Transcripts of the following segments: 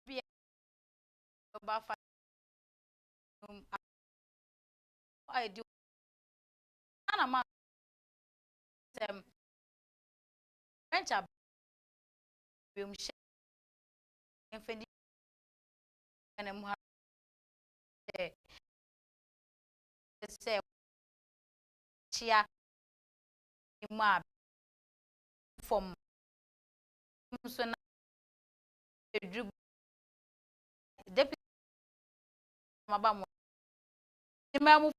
be about I do an French room and say chia ma from so na deputy mabamo mamu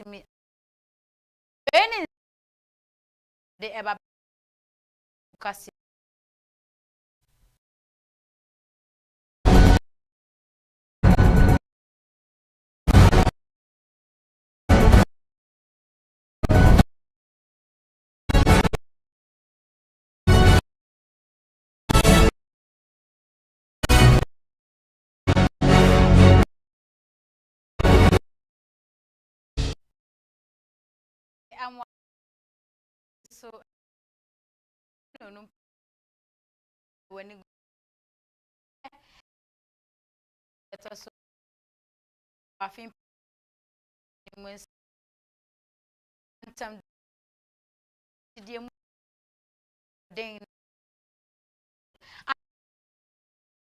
me any the eba kasi am so no when it was afin mus tam die mu den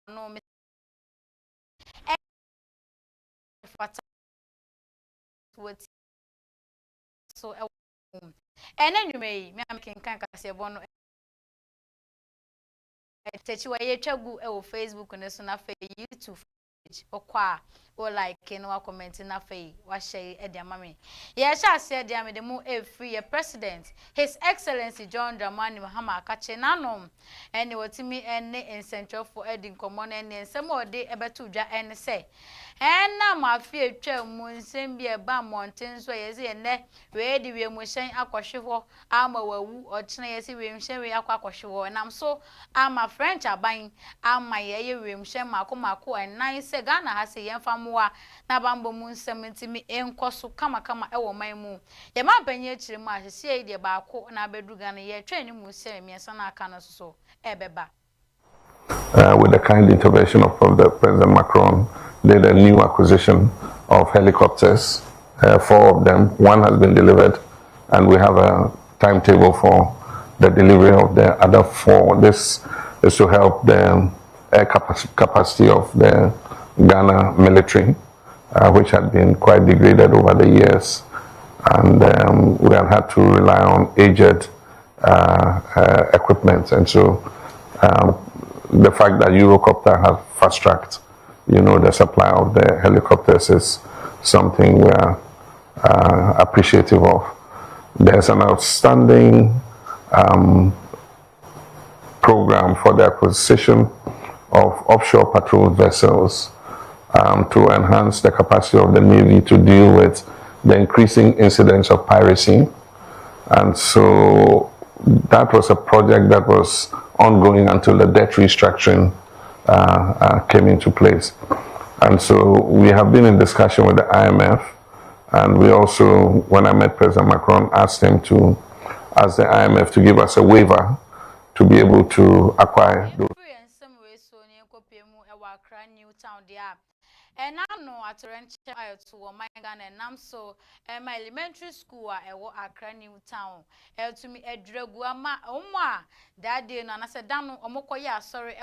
no me fata what so and anyway me am kin kan kase bono techi wa ye twagu e wo Facebook ne so na fe YouTube okwa o like no wa comment na fe wa share e dia mame ye sha se dia me de mu e free president his excellency John Dramani Mahama Akache nanom ene wotimi ene incentral for edin common ene nsem ode ebetu dwa ene se ena ma fi etwa mu nsem bi e ba mountain so ye ze ene we di we mu hyen akwhwe ama wawu o chene ye se we hyen we akwhwe nam so ama French aban ama ye we hyen mako enan se Ghana ha se yemfa moa na bambo mu nsem ntimi enkoso kama e wo man mu ye ma banye chire mu ahye de ba ko na bedu Ghana ye twa ni mu se miensa na aka no so ebeba. With the kind intervention of President Macron, did a new acquisition of helicopters, 4 of them. 1 has been delivered, and we have a timetable for the delivery of the other 4. This is to help the air capacity of the Ghana military, which had been quite degraded over the years, and we have had to rely on aged equipment, and so the fact that Eurocopter has fast-tracked, the supply of the helicopters is something we are appreciative of. There's an outstanding program for the acquisition of offshore patrol vessels to enhance the capacity of the Navy to deal with the increasing incidence of piracy. And so that was a project that was ongoing until the debt restructuring came into place. And so we have been in discussion with the IMF, and we also, when I met President Macron, asked him to ask the IMF to give us a waiver to be able to acquire those. And I know at Rancho to Ghana and I'm so my elementary school I work Accra New Town. To me a dragua that day and I said down Omokoya sorry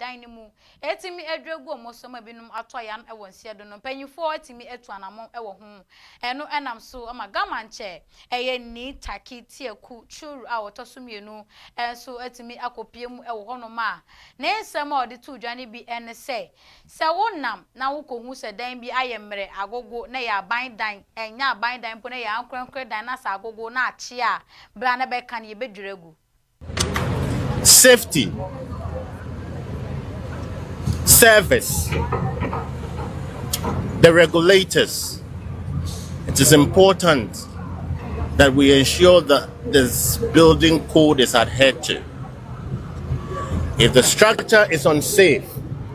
dining mu. To me a drago most of my binum atoyan I won't see no penny for to me at one among our home. And no and I'm so I'm a gammon chair. A neat tacky tear cool true our tosum and so to me a copium a honoma. Nay some more the 2 Johnny be and say. So nam now who said then be I am mere agogo na ya bind dine and ya bind dine pone ya unkre dine as agogo na chia blana be can ye be duregu. Safety, service, the regulators. It is important that we ensure that this building code is adhered to. If the structure is unsafe,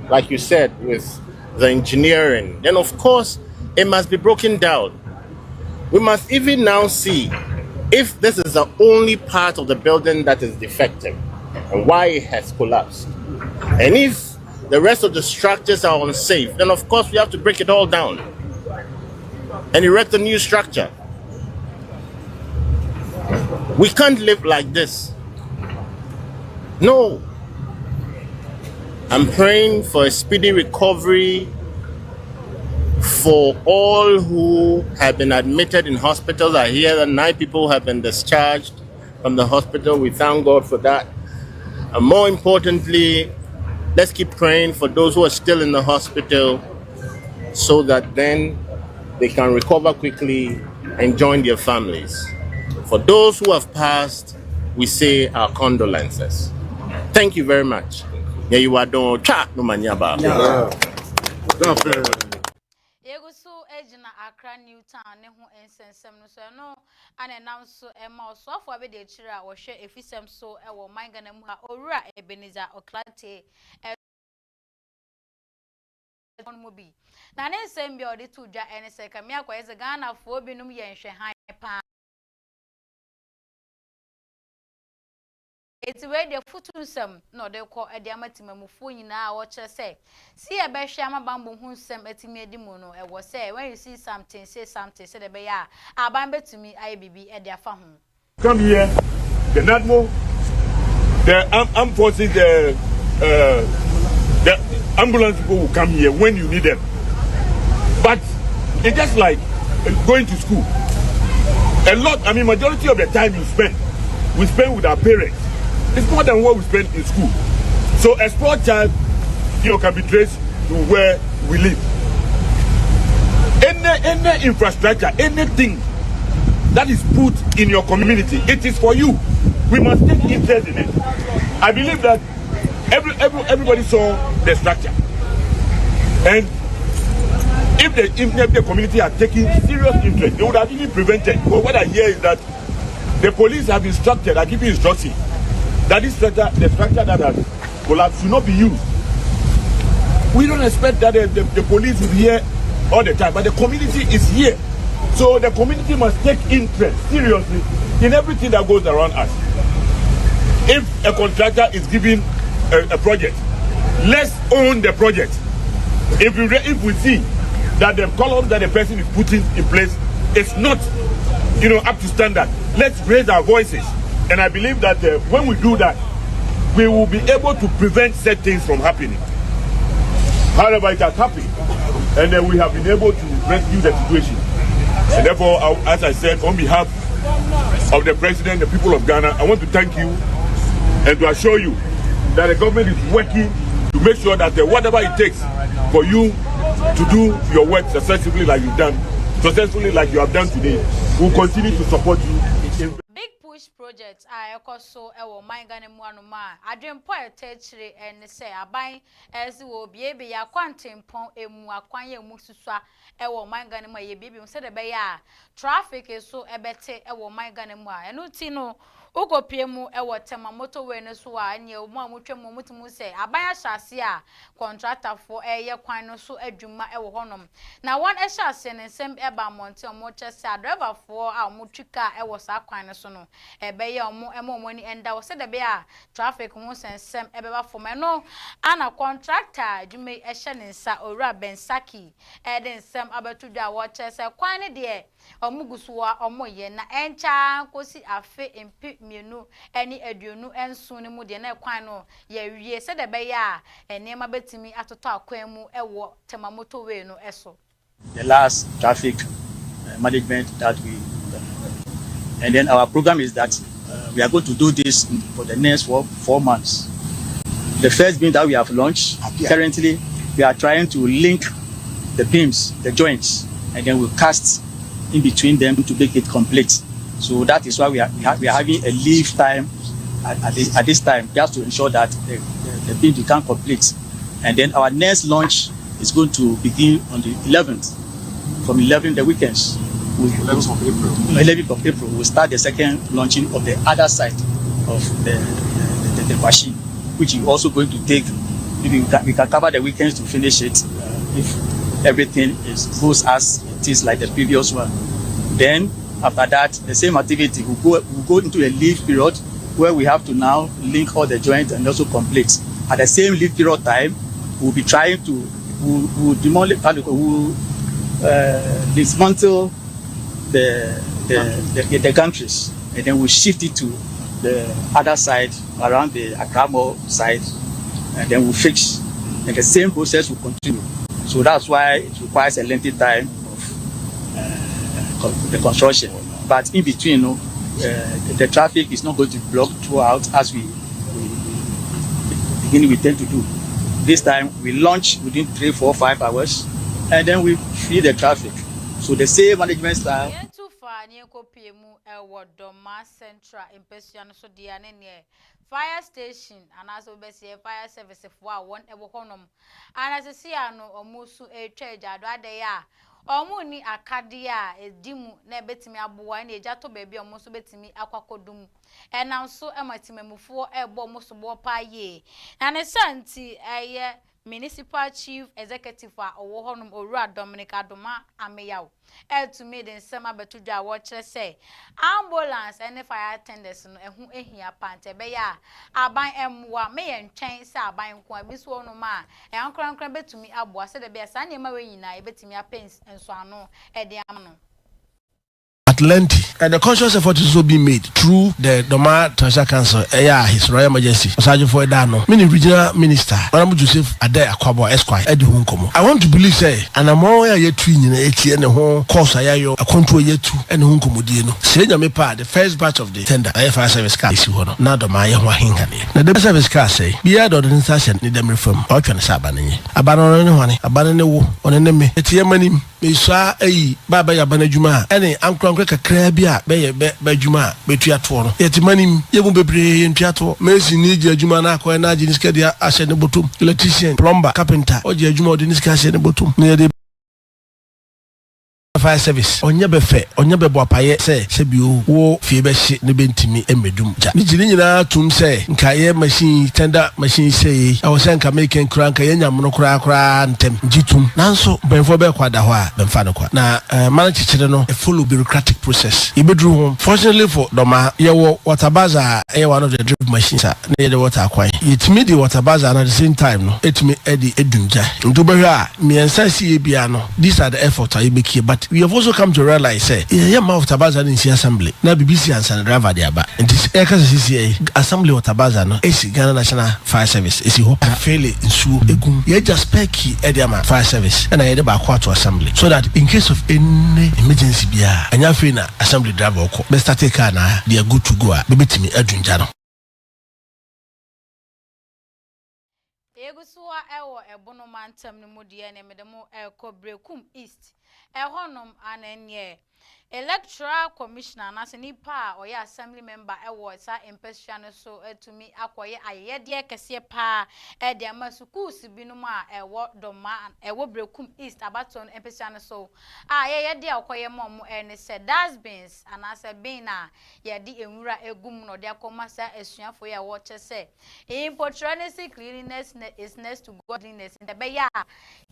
like you said, with the engineering, then of course it must be broken down. We must even now see If this is the only part of the building that is defective and why it has collapsed, and if the rest of the structures are unsafe, then of course we have to break it all down and erect a new structure. We can't live like this. No. I'm praying for a speedy recovery for all who have been admitted in hospitals. I hear that 9 people have been discharged from the hospital. We thank God for that. And more importantly, let's keep praying for those who are still in the hospital so that then they can recover quickly and join their families. For those who have passed, we say our condolences. Thank you very much. Yeah, you are doing chat no manyaba. Yegusu ejina Accra New Town ne ho ensensem no so no ane nam so ema osofo abede chira wo hwe efisem so e wo mangana mu ha owura Ebenezer Oklate on mobi na ne nsem bi odi to dwa ene se kam ya kwa eze Ghana fo binum ye nhwe han pa eti we de futunsem no de ko e de amatimamufo nyina wo kire se si e be hwe amabambo hu nsem etimi edimu no e wo se when you see something say something say de be ya aban betumi aye bibi e de afa ho. Come here, the NADMO, the armed forces, the ambulance people will come here when you need them. But it's just like going to school. A lot, majority of the time we spend with our parents. It's more than what we spend in school. So a small child, can be traced to where we live. Any infrastructure, anything that is put in your community, it is for you. We must take interest in it. I believe that everybody saw the structure, and if the community are taking serious interest, they would have even prevented. But what I hear is that the police have instructed, are giving instruction that the structure that has collapsed should not be used. We don't expect that the police is here all the time, but the community is here. So the community must take interest seriously in everything that goes around us. If a contractor is giving a project, let's own the project. If we see that the columns that the person is putting in place is not, up to standard, let's raise our voices. And I believe that when we do that, we will be able to prevent such things from happening. However, it has happened, and we have been able to rescue the situation. And therefore, as I said, on behalf of the president, the people of Ghana, I want to thank you and to assure you that the government is working to make sure that whatever it takes for you to do your work successfully like you have done today, we'll continue to support you. Big push project so ewo mangane mu anoma adwempo etechire ene se aban ezi wo biebe ya kwantempon emu akwan ya mu susua ewo mangane mu ye biebe se de be ya traffic so ebete ewo mangane mu a enu ti no ukopie mu ewo tema motorway ne so a anye mu amutwe mu mutumu se aban ahyase a contractor for eye kwan no so adwuma ewo honom na one ahyase ne nsem eba monte omo chese driver for a omutwika ewo sa kwan no so no ebe ya omo ni enda wo se de be a traffic hu sensem ebeba for me no ana contractor adwuma ehye ne nsa owura Bensaki eden nsem abetu dwa wo chese kwan ne de omugusuwa omoye na encha kosi afe empi mienu eni aduonu enso ne mu de na kwan no ye wie se de be ya enema betimi atoto akwan mu ewo tema motorway no eso. The last traffic management that we and then our program is that we are going to do this for the next 4 months. The first being that we have launched. Currently, we are trying to link the beams, the joints, and then we'll cast in between them to make it complete. So that is why we are having a leave time at this time, just to ensure that the beams become complete. And then our next launch is going to begin on the 11th. From 11 the weekends. 11th of April, we'll start the second launching of the other side of the machine, which is also going to take, we can cover the weekends to finish it if everything goes as it is like the previous one. Then After that, the same activity will go into a leave period where we have to now link all the joints and also complete. At the same leave period time, we'll be trying to dismantle the countries, and then we'll shift it to the other side around the Akramo side, and then we'll fix. And the same process will continue. So that's why it requires a lengthy time of the construction. But in between, the traffic is not going to block throughout as we tend to do. This time we launch within 3, 4, 5 hours, and then we free the traffic. So the same management style. Central fire station and also fire service for one honum. And as I see, I know almost a trade at ya. Omuni akadia edimu na betimi aboa na ejato baby omoso betimi akwakodum e na so ematimemufo ebo moso bo paye na ne santi eye municipal chief executive a owo honum Owura Dominic Adoma Ameyaw to me den sema betudwa wo kire say ambulance and fire attendants no ehu ehia pante be ya aban emwa me ye ntwen say aban nko abiso no ma e ankran betumi aboa se de be sa na ma we nyina e betumi apens enso ano e de am no Atlantic, and the conscious effort is also being made through the Doma Treasure Council, His Royal Majesty, Osajo for Edano, many regional minister, Honorable Joseph Ade Akwabo Esquire, Eddie Hunkomo. I want to believe, say, and I'm all yet twin in the whole course I a control yet two and Hunkomo Dino. Say, Yamepa, the first batch of the tender, fire service car is one, not the Maya Wahingani. Now, the service car say, be out of the session, need them reform, or can Sabani. Abandon one, abandon the war on enemy, it's Yamanim, Misa, Baba Yabanajuma, any uncle. Kakra bia be juma betua to no yetimanim yemu bebre ntua to mesi ni je juma na akwa na je niska dia ahye ne botum electrician plumber carpenter oje juma odi niska ahye ne botum na ye fire service onye be fe onye be boapaye se bio wo fie be hye ne bentimi emedum ja ni jini nyina tum se nka ye machine tender machine say I was nka make nkura nka ye nyam no kura ntem jitum nanso benfo be kwada ho a benfa no kwa na manage chire no a full bureaucratic process ibedru home. Fortunately for Doma ye wo water baza one of the drip machines na ye the water akwan yetimi the water baza at the same time no etimi edi edunja ntobehwe a miensa sie bia no these are the efforts I make here, but we have also come to realize say yeah mouth tabaza in assembly na BBC and driver there ba and this CCA assembly of tabaza no esi Ghana National Fire Service esi hope fail insu egum ye just peki ediama fire service and I ba kwa to assembly so that in case of any emergency bia anya fe na assembly driver ko be start car na they are good to go a bebetimi adunja no Egusua ewo ebono mantam ni mudie ne medemo Kobrekum East ehonum anenye electoral commissioner na senipa oya assembly member ewo sa impestua no so etumi akoye ayede kese pa e de amasukuus binum a ewo Doma ewo Brekum East abaton impestua no so ayede akoye mom ene se dustbins anase bin na yedi enwura egum no de akoma sa esuafo ya wo chese impotrancy cleanliness is next to godliness in the beya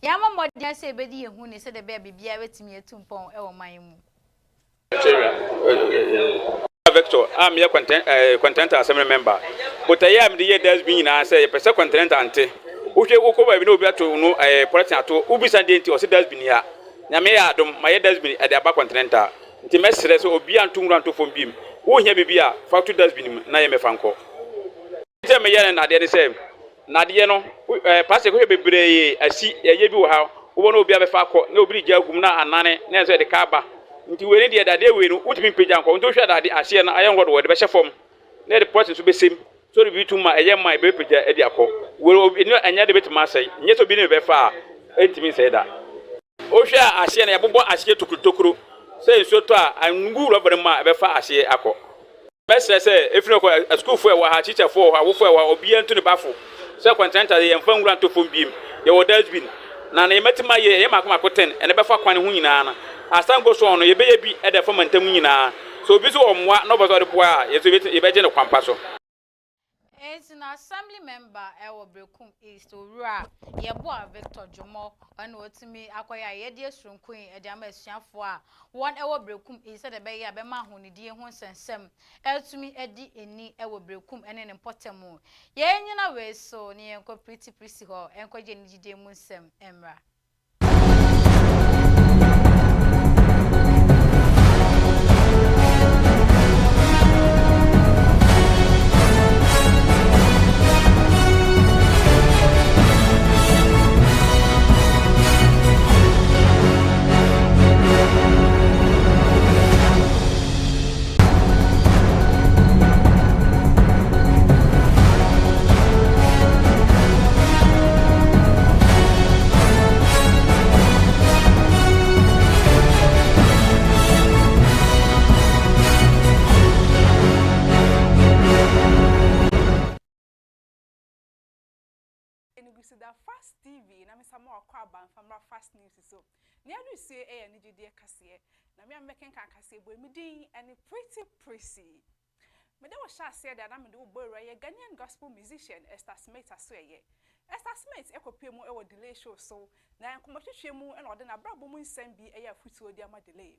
yama modern say bedi ehu ne se de be bibia wetimi etumpon ewo manmu Victor, I'm your content assembly member. But I am the year that's been I say, a content ante. Uche Uko, we know better to know a person to Ubis and or sit has been here. Namea, my head has been at the back continental. The message will be on 2 round to phone beam. Who here be a factory has been Nayame Franco. Tell me, and I did the same. Nadiano, Pastor Bebre, I see a yebu how, who won't be a faco, nobody Jagumna and Nane, never the Kaba. Nti we need that day we no utimi pagya nko nto hwa that ahye na ayen god we de be hyefom na the process so be sem so be tuma ayen mai be pagya e de akọ we no anya de betima asai nye so bi ne be fa entimi say da o hwa ahye na yebobo ahye tokuro say so to a angu robere ma be fa ahye akọ mesre say efino ko school for wa ha teacher for ha wo for wa obi antu ne bafo say content ye mfa ngura to fom biem ye wo dustbin na na yemetima ye makoma ko 10 ene be fa kwan ho nyina na asango so ono ye be bi e de fama ntam nyina so bi so omwa no bozo de boa ye so ye be je ne kwampa so It's an assembly member Ewo Brekum East Ura Yeboa Victor Jomo and what to me acquire Yedias from Queen Edama Shanfoa. One Ewo Brekum is said a bay Abema Huni dear Hons and Sem. El to me Eddie any Ewo Brekum and an important moon. Yen yana way so near pretty prissy hall and quite Jenny de Munsem Emra. The Fast TV, na me some more kwaba from Fast News so. Near you say a and you dear Cassie. Na me am making Cassie boy me din and pretty prissy. Me de was say that I'm do boy a Ghanaian gospel musician Esther Smith asweye. Esther Smith ekopie mu e wo delay show so na enkomotwetwe mu e na ode na brabo mu nsem bi e ya futuo dia ma delay.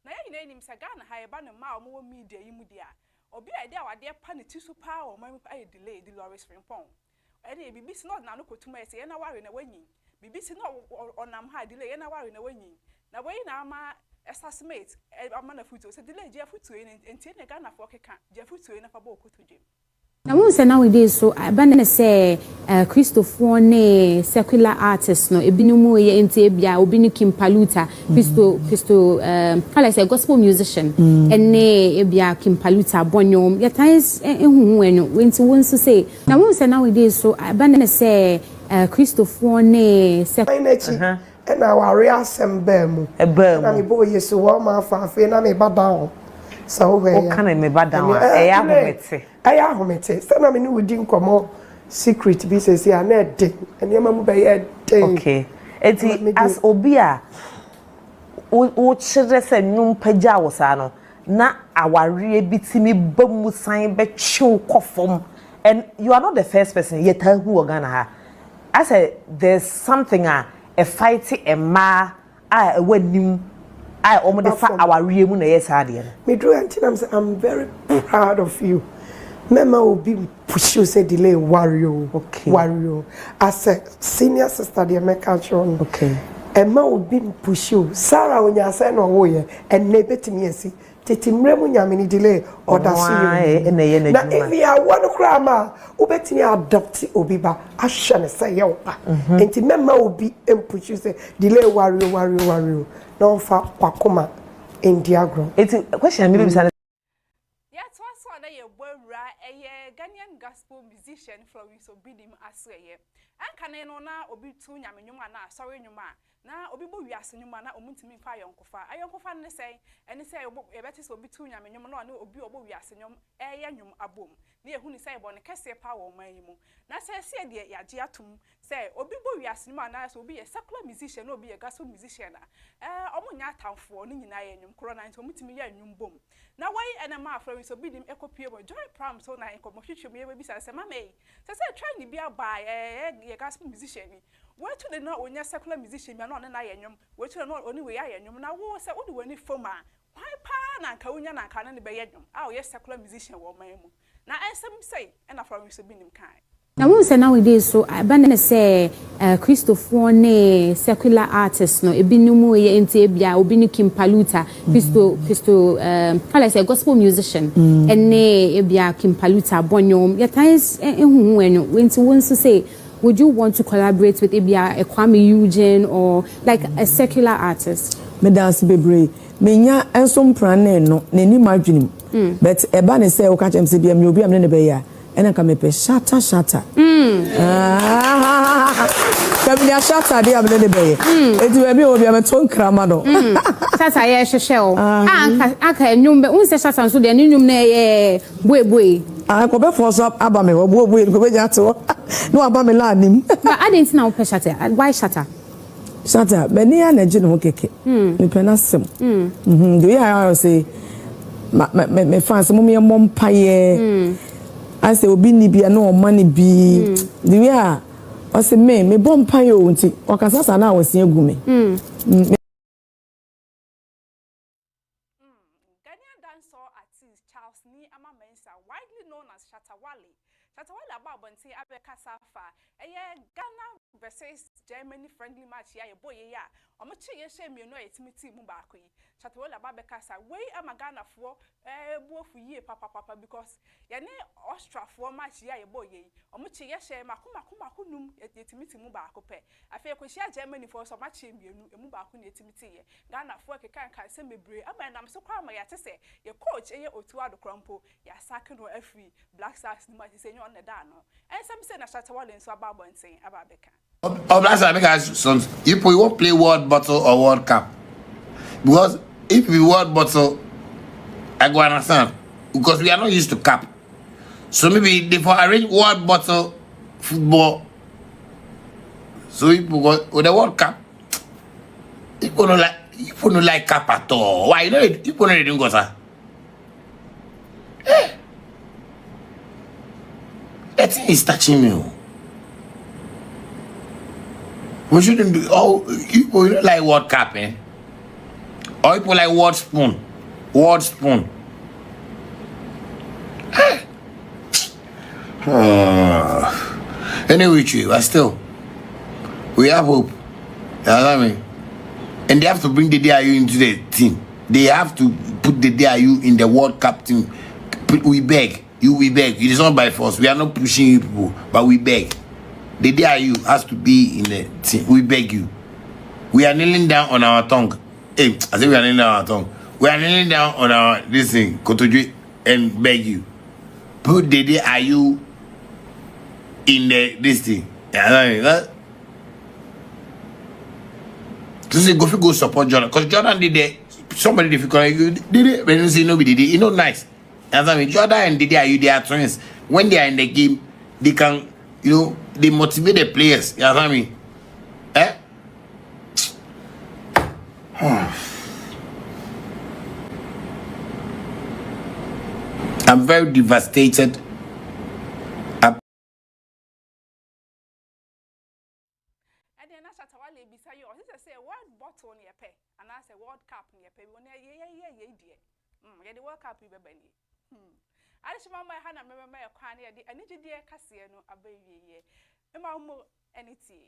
Na ya nyina nim se Ghana ha e ba no ma mo media yi mu dia. Obi a dia wade pa ne tisu pa o ma e delay di Lawrence Frimpong. Any BBC not now kotuma say na ware na wanyi BBC no onam ha delay na ware na wanyi na wey na ama Esther Smith ama na futu say delay je futu enti na Ghana for keka je futu na fa ba okotoje na won say nowadays so ba na say Christopher ne secular artist no ebinumu ye enti ebia obi ni Kim Paluta Christo kala say gospel musician ene ebia Kim Paluta bonyom ya times ehunu enu wenti won so say na won say nowadays so ba na say Christopher ne secular and our real sembemu na me boy yeso wo ma fa fe na me baba so we can me bada eya homete say na me ni wudi nkomo secret bi say say na de enema mu be ye de okay eti as obia o chire se num pagya wo sa no na aware bitimi bamu san be chew kofom and you are not the first person yet who Ghana ha I said there's something a fight a ma a wenim I almost fa our real na yes ade me do antinam I'm very proud of you mema obi push you say delay warrior okay warrior as a senior sister the American chon okay Emma obi push you Sarah onya say no wo ye and na betimi asi teti mremu nyame ni delay order see na if you are one crama ubetini adopt obi ba ahye ne say ye ba enti mema obi push you say delay warrior no fa kwakoma indiagro eti question me be say yes one so na ye bowra eye Ghanaian gospel musician Florence Obidim asweye ankane no na obi tu nyame nwuma na sorry nwuma na obi bo wiase nwuma na omuntimi mfa ayonkofa ne say ene say e beti so obi tu nyame nwuma na obi obo wiase nwum eye nwum abom na ehu ni say bo ne kese pa wo man yi mu na say se de yaje atum say obi bo wiase nwuma na so obi ye secular musician na obi ye gospel musician na omunya atamfo no nyina ye nwum kro na nti omutimi ye nwum bom na why ene ma Florence Obidim ekopie bo joy pram so na enkomohwehwe me bi say mama say try ni bia ba ye gospel musician ni we to the no onya secular musician me no na ye nwum we to no oni we ye nwum na wo say odi wani foma why pa na nka onya na nka na ne be ye nwum a ye secular musician wo man mu na ensem say na Florence Obidim kai na won say nowadays so ba na say Christopher ne secular artist no ebinumu ye enti ebia obi ni Kim Paluta Christo kala say gospel musician ene ebia Kim Paluta bonyom ya times ehunu enu wenti won so say would you want to collaborate with ebia Kwame Eugene or like a secular artist me dance bebre menya enso mpran no nani madwenim but eba ne say o ka chem se bia me obi am ne be ya ena ka me pe shata Familia shata dia am ne be ye eti we bi obi am ton krama do shata ye hwehwe o aka enwum be unse shata so de enwum na ye boeboe ko be force up aba me boeboe ko be jato no aba me la nim but I didn't know pe shata why shata many na je no keke me pe na sem do you hear say me fans mo me mompaye I say obi ni bia no money bi the way I say me bomb pa yo nti okasasa na awase agu me Ghanaian dancer artist Charles Ni Amamensa, widely known as Shatawale. Shatawale ababonti abeka safa. Ghana versus Germany friendly match ya boy ya. Omochi ye she mienu etimi mu baako yi. Shatawale ababeka sa wey Ghana for bofu ye papa because ya ne Austria for match ya boy yi. Omochi ye she makuma num etimi mu baako pe. Afi ekohia Germany for so match mienu emu baako ne etimi ye. Ghana for keka kan se mebre ama nam so kwa ma ya tese ye coach eye Otuado Krampo ya sack no afri Black Stars ni match se nyo na da no. Some say na Shatawale nso ababonten ababeka. Black Stars make us sons. If we won't play World Bottle or World Cup, because if we World Bottle, I go understand because we are not used to cup. So maybe they for arrange World Bottle football. So if we go with the World Cup, people don't like cup at all. Why? You know, people don't even go sir. That thing is touching me. We shouldn't do all people don't like World Cup, eh? Or people like World Spoon. World Spoon. Anyway, but still, we have hope. You know what I mean? And they have to bring the DIU into the team. They have to put the DIU in the World Cup team. We beg. We beg. It is not by force. We are not pushing you people, but we beg. The DIU has to be in the team. We beg you. We are kneeling down on our tongue. Hey, I say we are kneeling down on our tongue. We are kneeling down on our this thing, Kotoju, and beg you. Put the DIU in this thing. So say go support Jordan. Because Jordan did it. Somebody difficult. Did it. When you say nobody did it. You know, nice. Jordan and DIU, they are twins. When they are in the game, they can, you know, they motivate the players. You know what I mean? I'm very devastated. World Cup ni ye pe wona ye the World Cup be bani Alishima my hana me kwan ye de anigide kase no abawie ye e ma mo aniti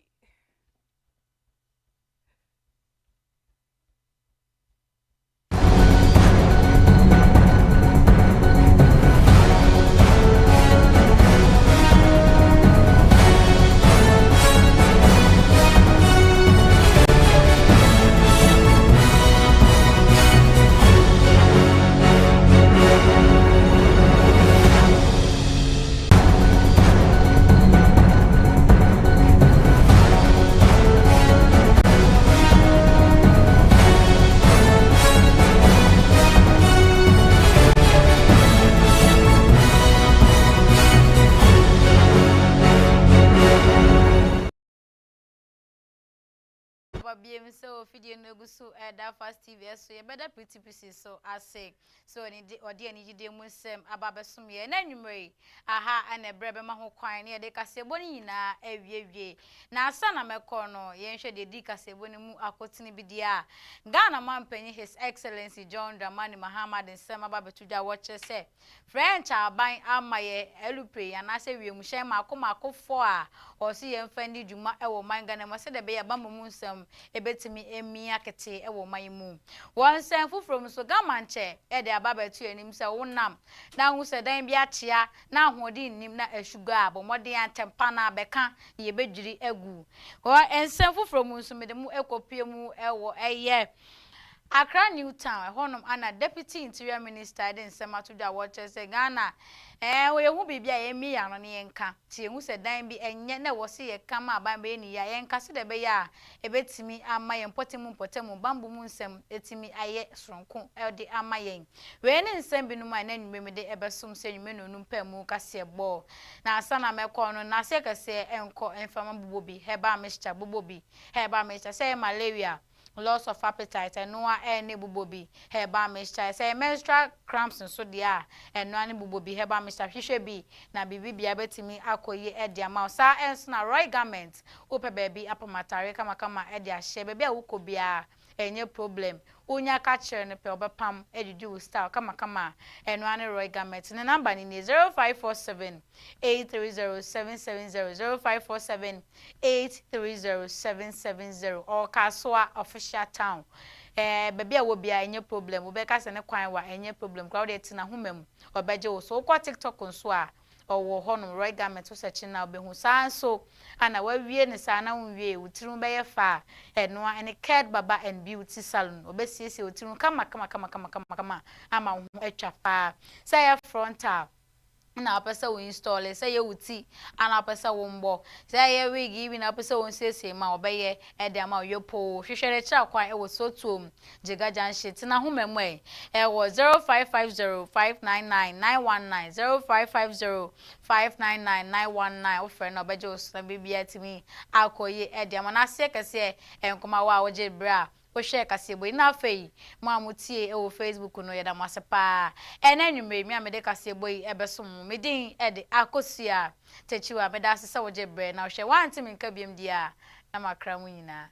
BM so video no go so that fast TV so you better pretty pieces so I say so any or the any day musem ababesum ye na nwumre aha ana brebe ma ho kwan na de kaseboni nyina awie na asa na mekọ no ye nhwe de di kaseboni mu akotini bidia Ghana mampanyi His Excellency John Dramani Mahama nsem ababetuda watch say French aban amaye elupre ya na se wiemuhye makoma fo a o se ye mfandi dwuma e wo man Ghana ma se de be ya bammu nsem ebetimi emi akete e wo man mu won sen fufrom so gamanche e de ababetu anim se wonam na hu se dan bi achia na ahodi nim na ashuga abomode antempa na beka ye bedwiri agu wo ensen fufrom so mede mu ekopie mu e wo eye Accra New Town, honum ana Deputy Interior Minister den sematuda watch say Ghana we hu bibia ye mi ya no ne yenka tie hu se dan bi enye na wo se ye kama aban be ni ya yenka se de be ya ebetimi ama ye potemu bambu mu nsem etimi aye sronko e de ama yen we ne nsem bi no ma na nwume de ebesum se nwume no numpa mu kase bo na asa na mekọ no na se kase enko enfama bobobi heba mixture bobobi heba mixture say malaria loss of appetite and no any bubobi heba mixture say menstrual cramps and so dia and no any bubobi heba mixture hwehwe bi na bibi bia betimi akoye e dia ma sa ens na roy garment ope baby apamatare kama e dia hye baby a wukobia enye problem onya ka kire ne pe obepam edudu style kama eno ane roy garment ne number ni 0547 830770 0547 830770 or Kaswa official town baby a wo bia enye problem obeka se ne kwan wa enye problem crowd et na homam obeje wo so kwa TikTok nso a owo honum roy garment so search na obehu san so ana wawie ne sa na wwie utirum be ye fa eno ane cared baba and beauty salon obesiesie utirum kama ama ho atwa fa say ya frontal na apesa wo install say ye wuti ana apesa wo mbo say ye wig even apesa wo siesie ma obeye e de ma yopo hwehwere kira kwan e wo sotuom jiga janshit na homam e wo 0550599919 0550599919 ofre na obeje osuna bibia timi akoye e de ma na se kese enkoma wa wo je bra o share kasebo na fei mo amutie e wo Facebook no yeda masepa ena nwumre mi amede kasebo yi ebeso mo medin e de akosia techiwa meda sese wo je bre na o hwe wanti mi nka biem dia na makra mu nyina